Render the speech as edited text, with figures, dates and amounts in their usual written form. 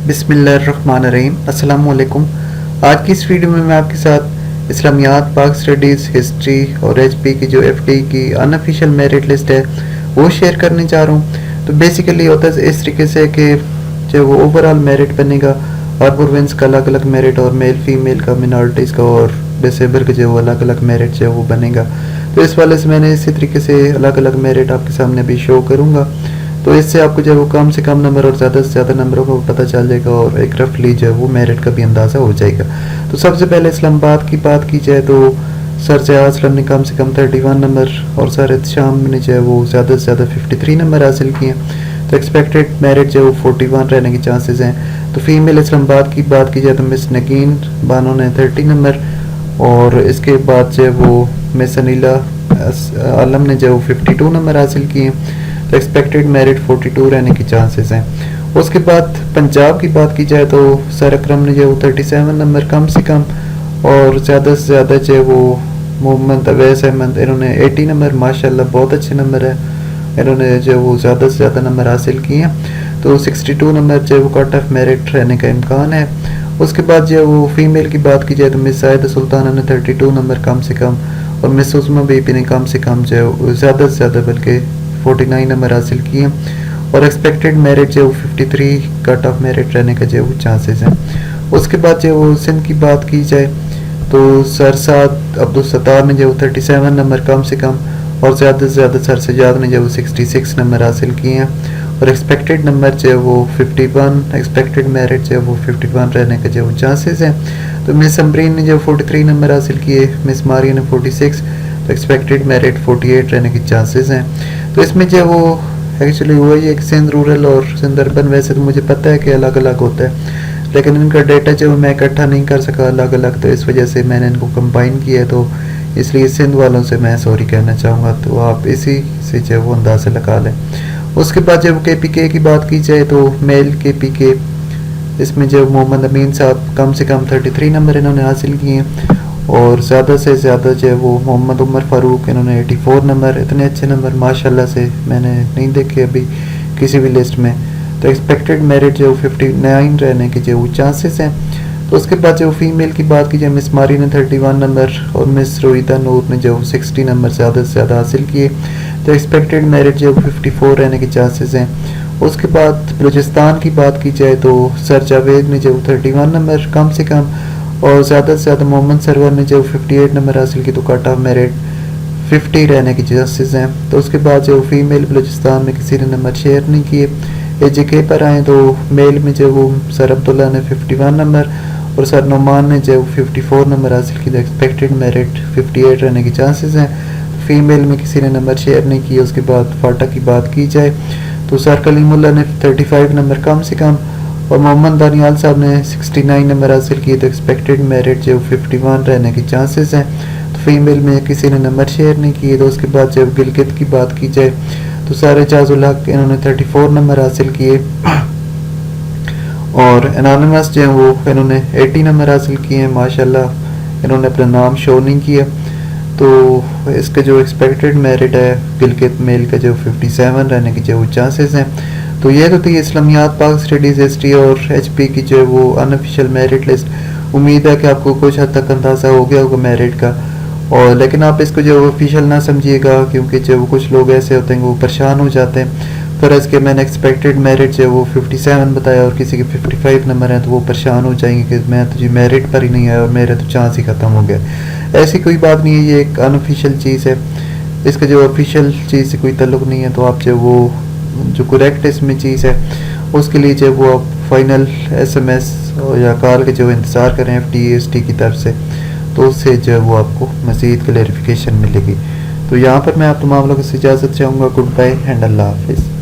बिस्मिल्लाहिर्रहमानिर्रहीम। अस्सलाम वालेकुम। आज की इस वीडियो में मैं आपके साथ इस्लामियात, पाक स्टडीज़, हिस्ट्री और एचपी की जो एफडी की अनऑफिशियल मेरिट लिस्ट है वो शेयर करने जा रहा हूँ। तो बेसिकली होता है इस तरीके से कि जो वो ओवरऑल मेरिट बनेगा, हर प्रोविंस का अलग अलग मेरिट और मेल फीमेल का, मिनॉरिटीज़ का और डिसेबल का जो अलग अलग मेरिट जो वो बनेगा। तो इस वाले से मैंने इसी तरीके से अलग अलग मेरिट आपके सामने भी शो करूँगा। तो इससे आपको जो वो कम से कम नंबर और ज़्यादा से ज़्यादा नंबरों का पता चल जाएगा और एक रफली जो वो मेरिट का भी अंदाज़ा हो जाएगा। तो सबसे पहले इस्लामाबाद की बात की जाए तो सर जयाद असलम ने कम से कम 31 नंबर और सर एहतशाम ने जो है वो ज़्यादा से ज़्यादा 53 नंबर हासिल किए। तो एक्सपेक्टेड मेरिट जो है वो 41 रहने के चांसेस हैं। तो फीमेल इस्लामाबाद की बात की जाए तो मिस नगीन बानो ने 30 नंबर और इसके बाद जो है वो मिस अनीला आलम ने जो 52 नंबर हासिल किए। तो एक्सपेक्टेड मेरिट 42 रहने की चांसेस हैं। उसके बाद पंजाब की बात की जाए तो सर अकरम ने जो 37 नंबर कम से कम और ज़्यादा से ज़्यादा जो वो मोहम्मद अवैस अहमद इन्होंने 80 नंबर, माशाल्लाह बहुत अच्छे नंबर है, इन्होंने जो वो ज़्यादा से ज़्यादा नंबर हासिल किए हैं। तो 62 नंबर जो वो कट ऑफ मेरिट रहने का इम्कान है। उसके बाद जो वो फीमेल की बात की जाए तो मिस साइदा सुल्ताना ने 32 नंबर कम से कम और मिस उस्मा बीबी ने कम से कम जो ज़्यादा से ज़्यादा बल्कि 49 नंबर हासिल किए और एक्सपेक्टेड मेरिट जो 53 कट ऑफ मेरिट रहने का जो चांसेस हैं। उसके बाद जो वो सिंध की बात की जाए तो सर साद अब्दुल सत्तार ने जो 37 नंबर कम से कम और ज़्यादा से ज़्यादा सर सजाद ने जो 66 नंबर हासिल किए हैं और एक्सपेक्टेड नंबर जो वो 51, एक्सपेक्टेड मेरिट जो वो 51 रहने का जो चांसेस हैं। तो मिस अम्बरीन ने जो 43 नंबर हासिल किए, मिस मारिया ने 46, तो एक्सपेक्टेड मेरिट 48 रहने के चांसेस हैं। तो इसमें जो वो एक्चुअली हुआ ये कि सिंध रूरल और सिंध अर्बन वैसे तो मुझे पता है कि अलग अलग होता है, लेकिन इनका डेटा जो मैं इकट्ठा नहीं कर सका अलग अलग, तो इस वजह से मैंने इनको कंबाइन किया है। तो इसलिए सिंध वालों से मैं सॉरी कहना चाहूँगा, तो आप इसी से जो वो अंदाज़ा लगा लें। उसके बाद जब KPK की बात की जाए तो मेल KPK इसमें जो मोहम्मद अमीन साहब कम से कम 33 नंबर इन्होंने हासिल किए और ज़्यादा से ज़्यादा जो है वो मोहम्मद उमर फ़ारूक इन्होंने 84 नंबर, इतने अच्छे नंबर माशाल्लाह से मैंने नहीं देखे अभी किसी भी लिस्ट में। तो एक्सपेक्टेड मेरिट जो 59 रहने के जो चांसेस हैं। तो उसके बाद जो फीमेल की बात की जाए मिस मारी ने 31 नंबर और मिस रोहिदा नूर ने जो 60 नंबर ज़्यादा से ज़्यादा हासिल किए। तो एक्सपेक्टेड मेरिट जो 54 रहने के चांसेस हैं। उसके बाद बलूचिस्तान की बात की जाए तो सर जावेद ने जो 31 नंबर कम से कम और ज़्यादा से ज़्यादा मोहम्मद सरवर ने जो 58 नंबर हासिल की। तो कट ऑफ मेरिट 50 रहने की चांसेस हैं। तो उसके बाद जो फीमेल बलूचिस्तान में किसी ने नंबर शेयर नहीं किए। AJK पर आए तो मेल में जो वो सर अब्दुल्ला ने 51 नंबर और सर नोमान ने जो 54 नंबर हासिल की। तो एक्सपेक्टेड मेरिट 58 रहने की चांसेस हैं। फीमेल में किसी ने नंबर शेयर नहीं किए। उसके बाद फाटा की बात की जाए तो सर कलीमुल्ला ने 35 नंबर कम से कम और मोहम्मद दानियाल साहब ने 69 नंबर हासिल किए। तो एक्सपेक्टेड मेरिट जो 51 रहने की चांसेस हैं। तो फीमेल में किसी ने नंबर शेयर नहीं किए। तो उसके बाद जब गिलगित की बात की जाए तो सर एजाजुल हक इन्होंने 34 नंबर हासिल किए और एनोनिमस जो है वो इन्होंने 80 नंबर हासिल किए हैं। माशाल्लाह इन्होंने अपना नाम शो नहीं किया। तो इसका जो एक्सपेक्टेड मेरिट है गिलगित मेल का जो 57 रहने की जो चांसेस हैं। तो ये तो थी इस्लामियात, पाक स्टडीज़, हिस्ट्री और HP की जो है वो अनऑफिशियल मेरिट लिस्ट। उम्मीद है कि आपको कुछ हद तक अंदाज़ा हो गया होगा मेरिट का, और लेकिन आप इसको जो ऑफिशियल ना समझिएगा क्योंकि जो कुछ लोग ऐसे होते हैं वो परेशान हो जाते हैं। फर्ज के मैंने एक्सपेक्टेड मेरिट जो वो 57 बताया और किसी के 55 नंबर हैं तो वो परेशान हो जाएंगे कि मैं तो जी मेरिट पर ही नहीं आया और मेरा तो चांस ही ख़त्म हो गया। ऐसी कोई बात नहीं है, ये एक अनऑफिशियल चीज़ है, इसका जो ऑफिशियल चीज़ से कोई ताल्लुक़ नहीं है। तो आप जो वो जो करेक्ट इसमें चीज़ है उसके लिए जो वो आप फाइनल SMS या कॉल के जो इंतज़ार करें FD/ST की तरफ से, तो उससे जो है वो आपको मज़ीद क्लैरिफिकेशन मिलेगी। तो यहाँ पर मैं आप तमाम लोगों से इजाज़त चाहूँगा। गुड बाय एंड अल्लाह हाफिज़।